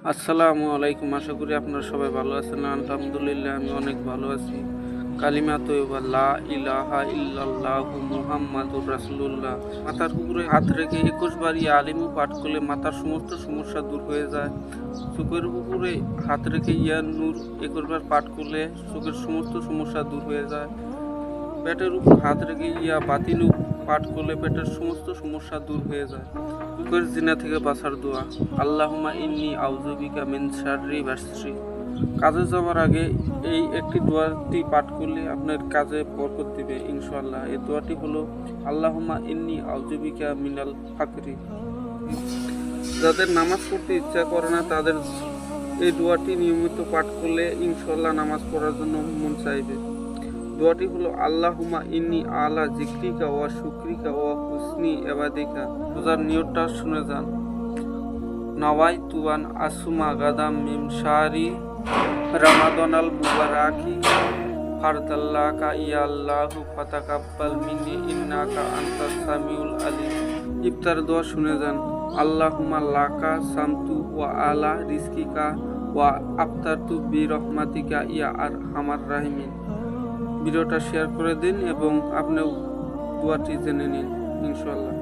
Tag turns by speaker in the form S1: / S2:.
S1: আসসালামু আলাইকুম। আশা করি আপনারা সবাই ভালো আছেন। আলহামদুলিল্লাহ আমি অনেক ভালো আছি। কালিমা তৈয়বা লা ইলাহা ইল্লাল্লাহু মুহাম্মাদুর রাসূলুল্লাহ। মাথার উপরে হাত রেখে 21 বার ইয়া আলিমু পাঠ করলে মাথার সমস্ত সমস্যা দূর হয়ে যায়। চোখের উপরে হাত রেখে ইয়া নূর 21 বার পাঠ করলে চোখের সমস্ত সমস্যা দূর হয়ে যায়। পেটের উপর হাত রেখে ইয়া বাতিনু পাঠ করলে পেটের সমস্ত সমস্যা দূর হয়ে যায়। চোখের জিনা থেকে বাঁচার দোয়া, আল্লাহুম্মা ইন্নী আউযু বিকা মিন শাররি ওয়াসরি। কাজে যাওয়ার আগে এই একটি দোয়াটি পাঠ করলে আপনার কাজে বরকত দিবে ইনশাআল্লাহ। এই দোয়াটি হলো আল্লাহুম্মা ইন্নী আউযু বিকা মিনাল ফাকরি। যাদের নামাজ পড়তে ইচ্ছা করে না তাদের এই দোয়াটি নিয়মিত পাঠ করলে ইনশাআল্লাহ নামাজ পড়ার জন্য মন চাইবে। দোয়াটি হলো আল্লাহুম্মা ইন্নী আলা যিকরিকা ওয়া শুকরিকা ওয়া হুসনি ইবাদিকা। রোজার নিয়তটা শুনে যান। নাওয়াইতু আন আসুমা গাদাম মিন শাহরি রামাদানাল মুবারাকি ফারদাল্লাকা ইয়া আল্লাহু ফাতাকাব্বাল মিন্নি ইন্নাকা আনতাস সামিউল আলিম। ইফতার দোয়া শুনে যান। আল্লাহুম্মা লাকা সামতু ওয়া আলা রিজকিকা ওয়া আফতারতু বিরহমাতিকা ইয়া আরহামার রাহিমিন। ভিডিওটা শেয়ার করে দিন এবং আপনিও দোয়াটি জেনে নিন ইনশাআল্লাহ।